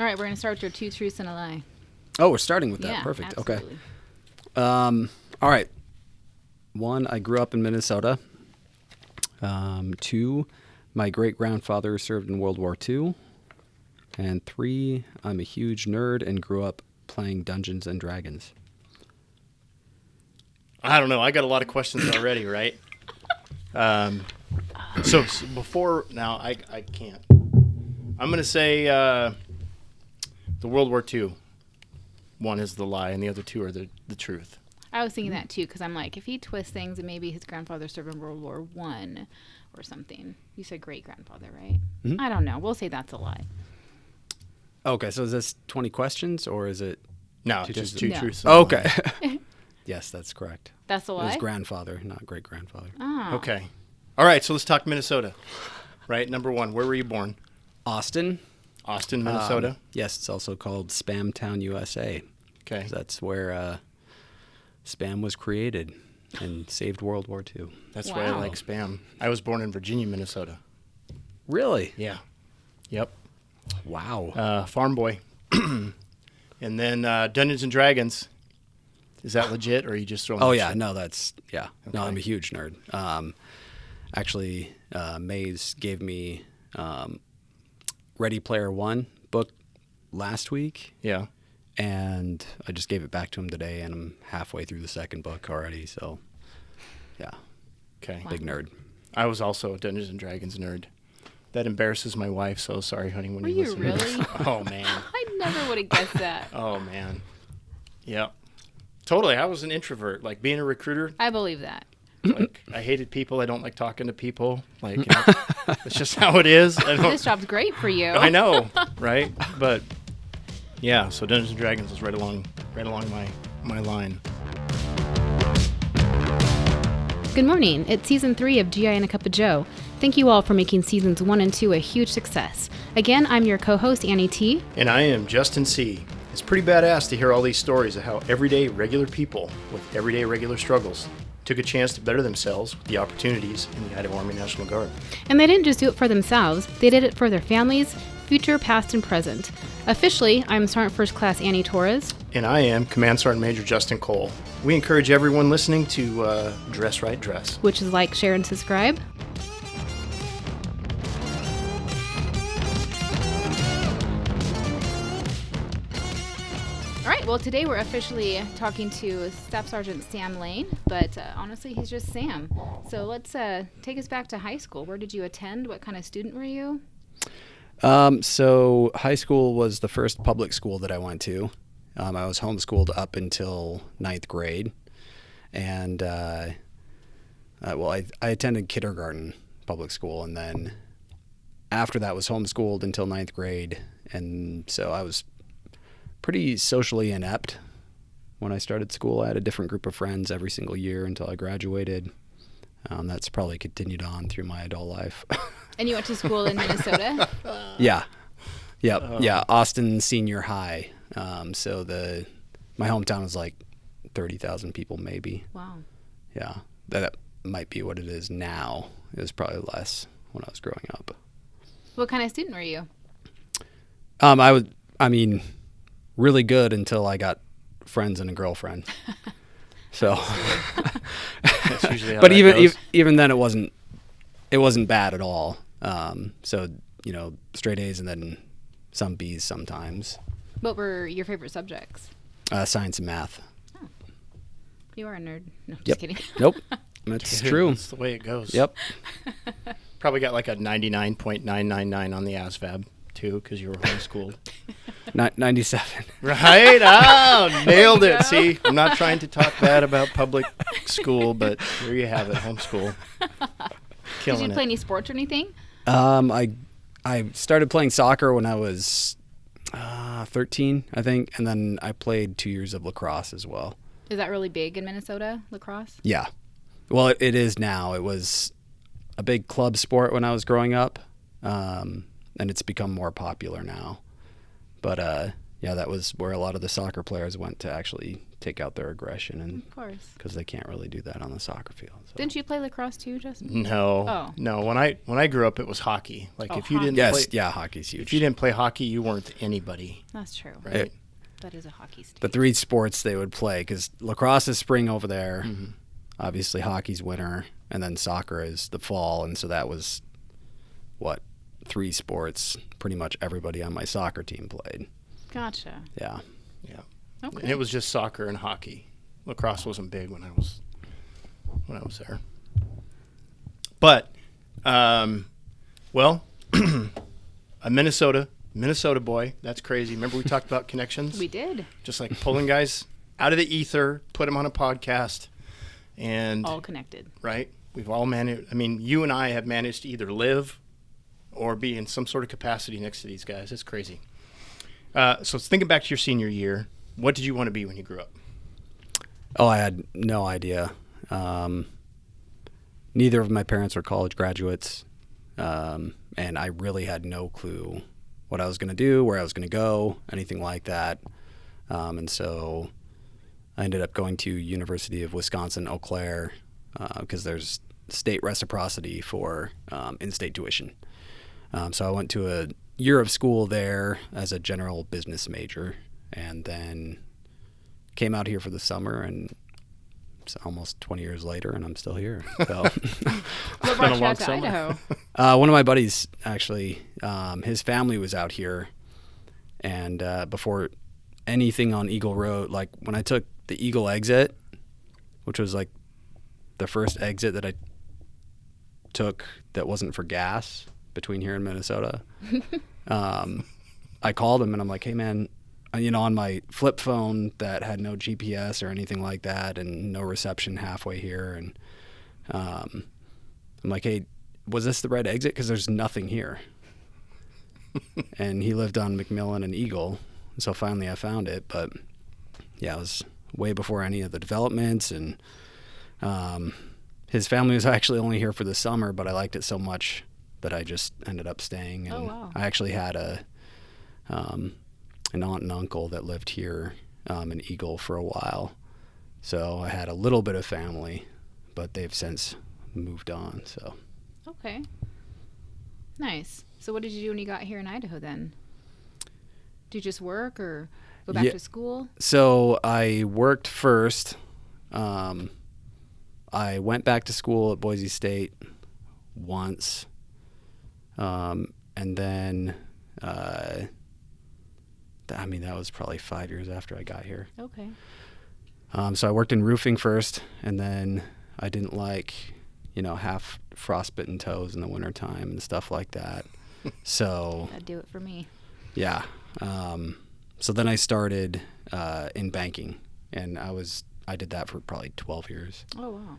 All right, we're going to start with your 2 truths and a lie. Oh, we're starting with that. Yeah, Perfect. absolutely. Okay. All right. 1, I grew up in Minnesota. 2, my great-grandfather served in World War II. And 3, I'm a huge nerd and grew up playing Dungeons and Dragons. I don't know. I got a lot of questions already, right? So before now, I can't. I'm going to say the World War II. 1 is the lie, and the other 2 are the truth. I was thinking that too, because I'm like, if he twists things, and maybe his grandfather served in World War I or something. You said great-grandfather, right? Mm-hmm. I don't know. We'll say that's a lie. Okay, so is this 20 questions, or is it... No, Two just truths? 2 truths. Oh, okay. Yes, that's correct. That's a lie? It was grandfather, not great-grandfather. Oh. Okay. All right, so let's talk Minnesota. Right, number 1, where were you born? Austin. Austin, Minnesota? Yes, it's also called Spam Town, USA. Okay. That's where Spam was created and saved World War II. That's why I like Spam. I was born in Virginia, Minnesota. Really? Yeah. Yep. Wow. Farm boy. And then Dungeons and Dragons. Is that legit, or are you just throwing? Oh, yeah. shit? No, that's, yeah. Okay. No, I'm a huge nerd. Actually, Maze gave me Ready Player One book last week. Yeah. And I just gave it back to him today, and I'm halfway through the second book already. So, yeah. Okay. Big nerd. I was also a Dungeons and Dragons nerd. That embarrasses my wife, so sorry, honey, when Were you you listen really? to this. Oh, man. I never would have guessed that. Oh, man. Yep. Totally. I was an introvert. Like, being a recruiter, I believe that. like, I hated people. I don't like talking to people. Like, you know, it's just how it is. This job's great for you. I know, right? But, yeah, so Dungeons and Dragons was right along my line. Good morning. It's season 3 of GI and a Cup of Joe. Thank you all for making seasons 1 and 2 a huge success. Again, I'm your co-host, Annie T. And I am Justin C. It's pretty badass to hear all these stories of how everyday regular people with everyday regular struggles took a chance to better themselves with the opportunities in the Idaho Army National Guard. And they didn't just do it for themselves, they did it for their families, future, past, and present. Officially, I'm Sergeant First Class Annie Torres. And I am Command Sergeant Major Justin Cole. We encourage everyone listening to dress right dress. Which is like, share, and subscribe. All right, well, today we're officially talking to Staff Sergeant Sam Lane, but honestly, he's just Sam. So let's take us back to high school. Where did you attend? What kind of student were you? So high school was the first public school that I went to. I was homeschooled up until 9th grade. And, I attended kindergarten public school, and then after that was homeschooled until 9th grade. And so I was pretty socially inept when I started school. I had a different group of friends every single year until I graduated. That's probably continued on through my adult life. And you went to school in Minnesota? Yeah. Yep. Yeah. Austin Senior High. So my hometown was like 30,000 people maybe. Wow. Yeah. That might be what it is now. It was probably less when I was growing up. What kind of student were you? Really good until I got friends and a girlfriend. So, That's usually how but that goes. even then it wasn't bad at all. So, straight A's and then some B's sometimes. What were your favorite subjects? Science and math. Oh. You are a nerd. No, just Yep. kidding. Nope. That's Dude, true. That's the way it goes. Yep. Probably got like a 99.999 on the ASVAB, too, because you were homeschooled. 97. Right? Oh, nailed There you it. go. See, I'm not trying to talk bad about public school, but there you have it, homeschool. Did Killing you play it. any sports or anything? I started playing soccer when I was 13, I think, and then I played 2 years of lacrosse as well. Is that really big in Minnesota, lacrosse? Yeah. Well, it is now. It was a big club sport when I was growing up, and it's become more popular now. But yeah, that was where a lot of the soccer players went to actually take out their aggression, and Of course. because they can't really do that on the soccer field. So. Didn't you play lacrosse too, Justin? No, Oh. no. When I grew up, it was hockey. Like Oh, if you didn't Yes, play, yeah, hockey's huge. if you didn't play hockey, you weren't anybody, That's true. right? It- That is a hockey state. the three sports they would play, because lacrosse is spring over there, Mhm. obviously hockey's winter, and then soccer is the fall, and so that was what 3 sports pretty much everybody on my soccer team played. Gotcha. Yeah. Yeah. Okay. And it was just soccer and hockey. Lacrosse wasn't big when I was there. But, well, a Minnesota boy. That's crazy. Remember we talked about connections? We did. Just like pulling guys out of the ether, put them on a podcast, and All connected. right. We've all managed. I mean, you and I have managed to either live or be in some sort of capacity next to these guys. It's crazy. So thinking back to your senior year, what did you want to be when you grew up? Oh, I had no idea. Neither of my parents were college graduates, and I really had no clue what I was going to do, where I was going to go, anything like that. And so I ended up going to University of Wisconsin, Eau Claire, because there's state reciprocity for in-state tuition. So I went to a year of school there as a general business major, and then came out here for the summer, and it's almost 20 years later, and I'm still here. So, What been brought a you long out to summer. Idaho? one of my buddies actually, his family was out here, and before anything on Eagle Road, like when I took the Eagle exit, which was like the first exit that I took that wasn't for gas between here and Minnesota, I called him and I'm like, hey man, on my flip phone that had no GPS or anything like that and no reception halfway here, and I'm like, hey, was this the right exit? Because there's nothing here. And he lived on McMillan and Eagle, so finally I found it. But yeah, it was way before any of the developments, and his family was actually only here for the summer, but I liked it so much that I just ended up staying. And Oh, wow. I actually had an aunt and uncle that lived here in Eagle for a while, so I had a little bit of family, but they've since moved on. So Okay. Nice. So what did you do when you got here in Idaho then? Did you just work or go back Yeah. to school? So I worked first. I went back to school at Boise State once, and then that was probably 5 years after I got here. Okay. So I worked in roofing first, and then I didn't like, half frostbitten toes in the wintertime and stuff like that. So That'd do it for me. yeah. So then I started in banking, and I did that for probably 12 years. Oh, wow.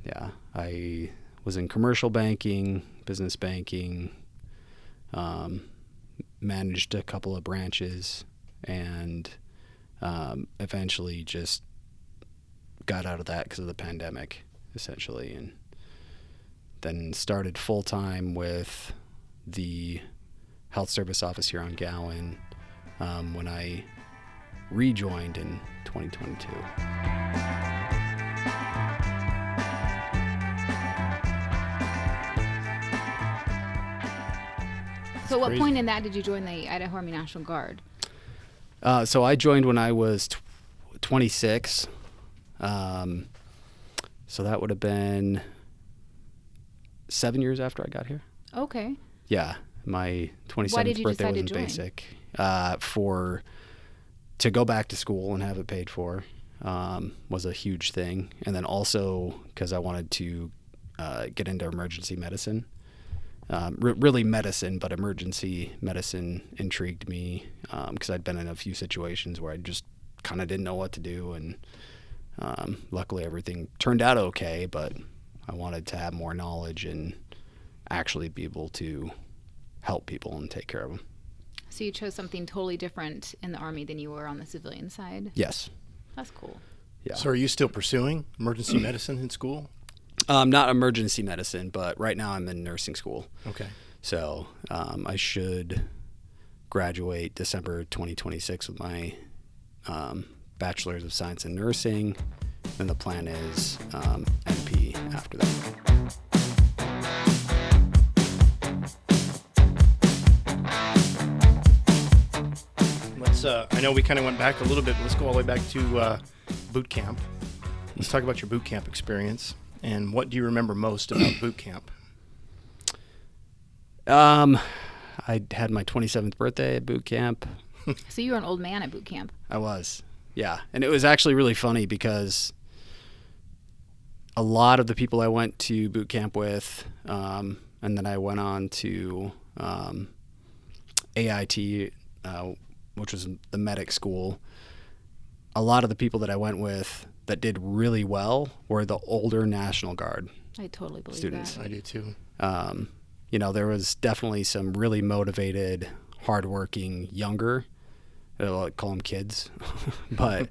Yeah. I was in commercial banking, business banking, managed a couple of branches, and eventually just got out of that because of the pandemic, essentially, and then started full-time with the health service office here on Gowan when I rejoined in 2022. So at what crazy. point in that did you join the Idaho Army National Guard? So I joined when I was 26. So that would have been 7 years after I got here. Okay. Yeah, my 27th Why did you birthday decide was to in join? basic. To go back to school and have it paid for was a huge thing, and then also because I wanted to get into emergency medicine. Really medicine, but emergency medicine intrigued me because I'd been in a few situations where I just kind of didn't know what to do, and luckily everything turned out okay, but I wanted to have more knowledge and actually be able to help people and take care of them. So you chose something totally different in the Army than you were on the civilian side? Yes. That's cool. Yeah. So are you still pursuing emergency medicine in school? Not emergency medicine, but right now I'm in nursing school. Okay. So I should graduate December 2026 with my Bachelor's of Science in Nursing. And the plan is NP after that. I know we kind of went back a little bit, but let's go all the way back to boot camp. Let's talk about your boot camp experience. And what do you remember most about boot camp? I had my 27th birthday at boot camp. So you were an old man at boot camp. I was, yeah. And it was actually really funny because a lot of the people I went to boot camp with, and then I went on to AIT, which was the medic school. A lot of the people that I went with that did really well were the older National Guard I totally believe students. that. I do too. You know, there was definitely some really motivated, hardworking, younger, I'll call them kids, but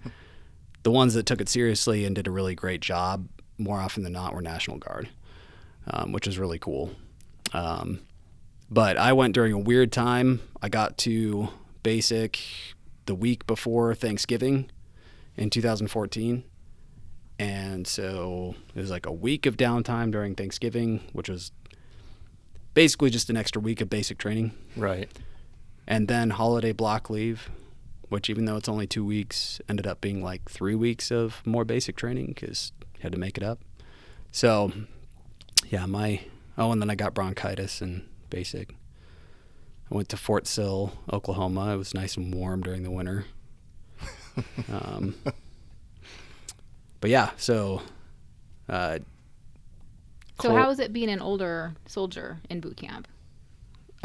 the ones that took it seriously and did a really great job, more often than not, were National Guard, which is really cool. But I went during a weird time. I got to basic the week before Thanksgiving in 2014. And so it was like a week of downtime during Thanksgiving, which was basically just an extra week of basic training. Right. And then holiday block leave, which even though it's only 2 weeks, ended up being like 3 weeks of more basic training because you had to make it up. So, yeah, and then I got bronchitis in basic. I went to Fort Sill, Oklahoma. It was nice and warm during the winter. But yeah, so. So how was it being an older soldier in boot camp?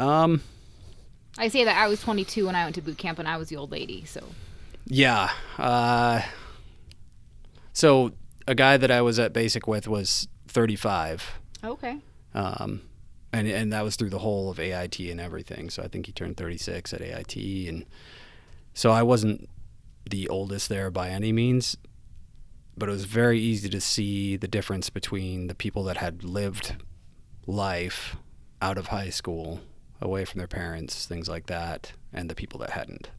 I say that I was 22 when I went to boot camp, and I was the old lady. So. Yeah. So a guy that I was at basic with was 35. Okay. And that was through the whole of AIT and everything. So I think he turned 36 at AIT. And so I wasn't the oldest there by any means, but it was very easy to see the difference between the people that had lived life out of high school, away from their parents, things like that, and the people that hadn't.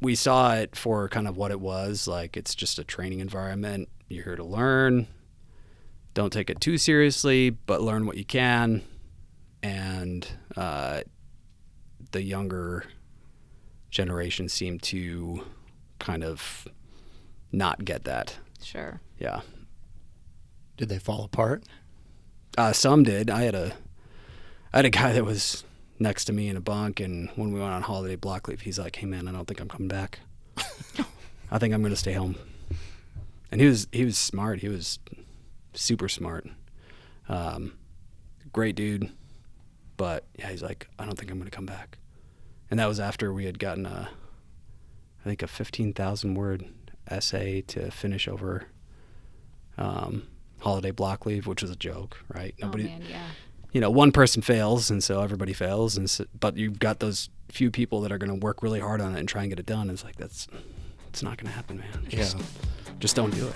We saw it for kind of what it was. Like, it's just a training environment. You're here to learn. Don't take it too seriously, but learn what you can. And the younger generation seemed to kind of not get that. Sure. Yeah. Did they fall apart? Some did. I had a guy that was next to me in a bunk, and when we went on holiday block leave, he's like, "Hey man, I don't think I'm coming back. I think I'm going to stay home." And he was smart. He was super smart. Great dude. But yeah, he's like, "I don't think I'm going to come back." And that was after we had gotten I think a 15,000 word essay to finish over holiday block leave, which was a joke, right? Nobody, oh man, yeah. You know, one person fails, and so everybody fails, and so, but you've got those few people that are going to work really hard on it and try and get it done. It's like it's not going to happen, man. Just don't do it.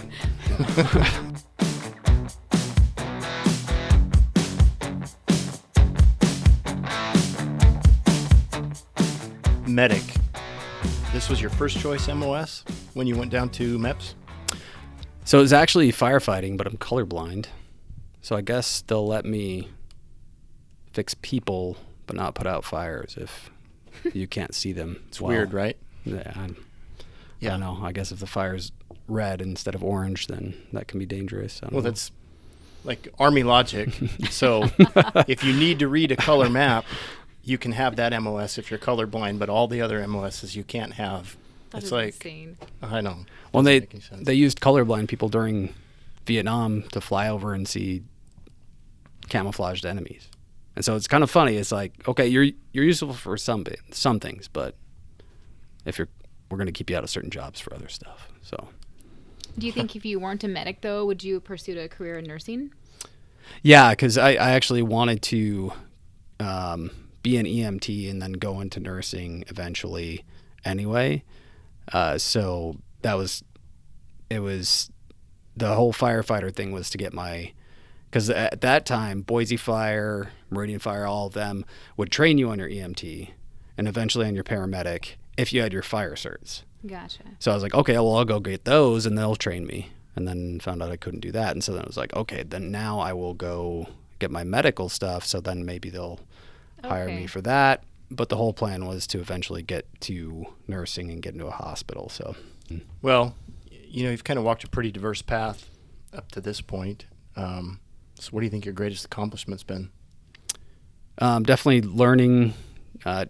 Medic. This was your first choice MOS when you went down to MEPS? So it was actually firefighting, but I'm colorblind. So I guess they'll let me fix people, but not put out fires if you can't see them. It's weird, right? Yeah. I don't know. I guess if the fire's red instead of orange, then that can be dangerous. I don't know. That's like Army logic. So if you need to read a color map, you can have that MOS if you're colorblind, but all the other MOSs you can't have. That it's is like insane. I know. Well, Doesn't make any sense. they used colorblind people during Vietnam to fly over and see camouflaged enemies, and so it's kind of funny. It's like, okay, you're useful for some things, but we're going to keep you out of certain jobs for other stuff. So, do you think if you weren't a medic though, would you pursue a career in nursing? Yeah, because I actually wanted to be an EMT and then go into nursing eventually anyway. So it was the whole firefighter thing was to get my Because at that time, Boise Fire, Meridian Fire, all of them would train you on your EMT and eventually on your paramedic if you had your fire certs. Gotcha. So I was like, okay, well, I'll go get those and they'll train me. And then found out I couldn't do that. And so then I was like, okay, then now I will go get my medical stuff. So then maybe they'll hire me for that. But the whole plan was to eventually get to nursing and get into a hospital. So, Well, you've kind of walked a pretty diverse path up to this point. So what do you think your greatest accomplishment's been? definitely learning.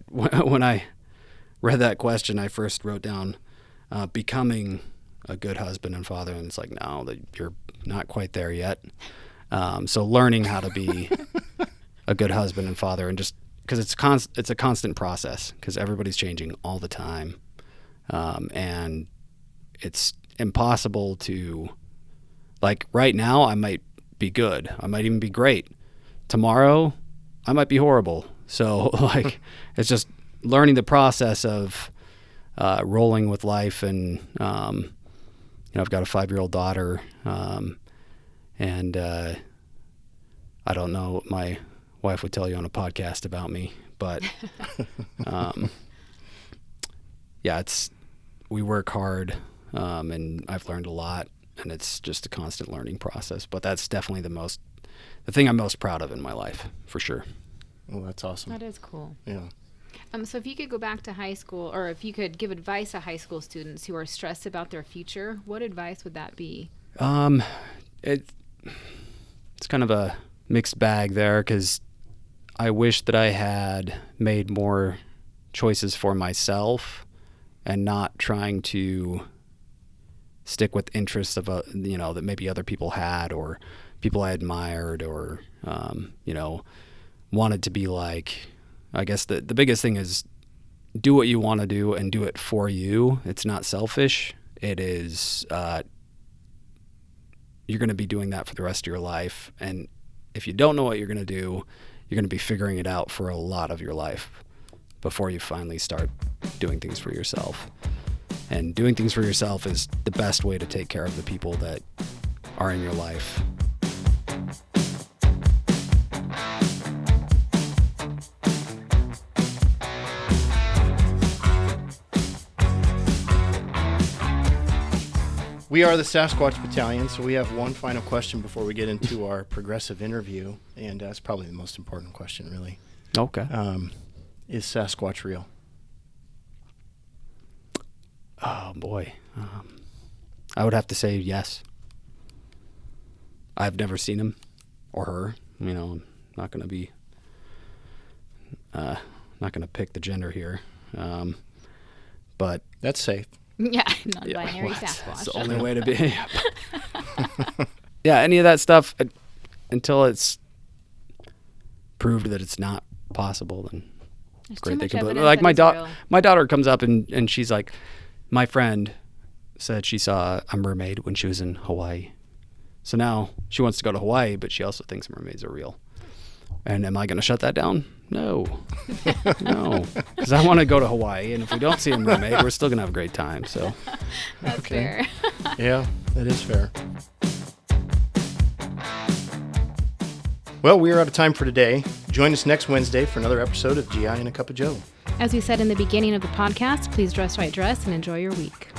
When I read that question, I first wrote down becoming a good husband and father, and it's like, no, that you're not quite there yet. So learning how to be a good husband and father, and just because it's a constant process, because everybody's changing all the time, and it's impossible to, like, right now I might be good, I might even be great. Tomorrow I might be horrible. So like it's just learning the process of rolling with life, and I've got a 5-year-old daughter, and I don't know what my wife would tell you on a podcast about me, but yeah, we work hard, and I've learned a lot, and it's just a constant learning process. But that's definitely the thing I'm most proud of in my life, for sure. Well, that's awesome. That is cool. Yeah. So if you could go back to high school, or if you could give advice to high school students who are stressed about their future, what advice would that be? It's kind of a mixed bag there, because I wish that I had made more choices for myself and not trying to stick with interests of that maybe other people had, or people I admired, or wanted to be like. I guess the biggest thing is do what you want to do and do it for you. It's not selfish. It is you're going to be doing that for the rest of your life, and if you don't know what you're going to do, you're going to be figuring it out for a lot of your life before you finally start doing things for yourself. And doing things for yourself is the best way to take care of the people that are in your life. We are the Sasquatch Battalion, so we have one final question before we get into our progressive interview, and that's probably the most important question, really. Okay. Is Sasquatch real? Oh, boy. I would have to say yes. I've never seen him or her. I'm not going to be not going to pick the gender here. But that's safe. Yeah, non-binary well, Sasquatch. That's the only way to be. Yeah, any of that stuff, until it's proved that it's not possible, then There's great. They too much can evidence like that it's real. my daughter comes up and she's like, my friend said she saw a mermaid when she was in Hawaii. So now she wants to go to Hawaii, but she also thinks mermaids are real. And am I going to shut that down? No. No. Because I want to go to Hawaii, and if we don't see a mermaid, we're still going to have a great time. So That's fair. Yeah, that is fair. Well, we are out of time for today. Join us next Wednesday for another episode of GI and a Cup of Joe. As we said in the beginning of the podcast, please dress right dress and enjoy your week.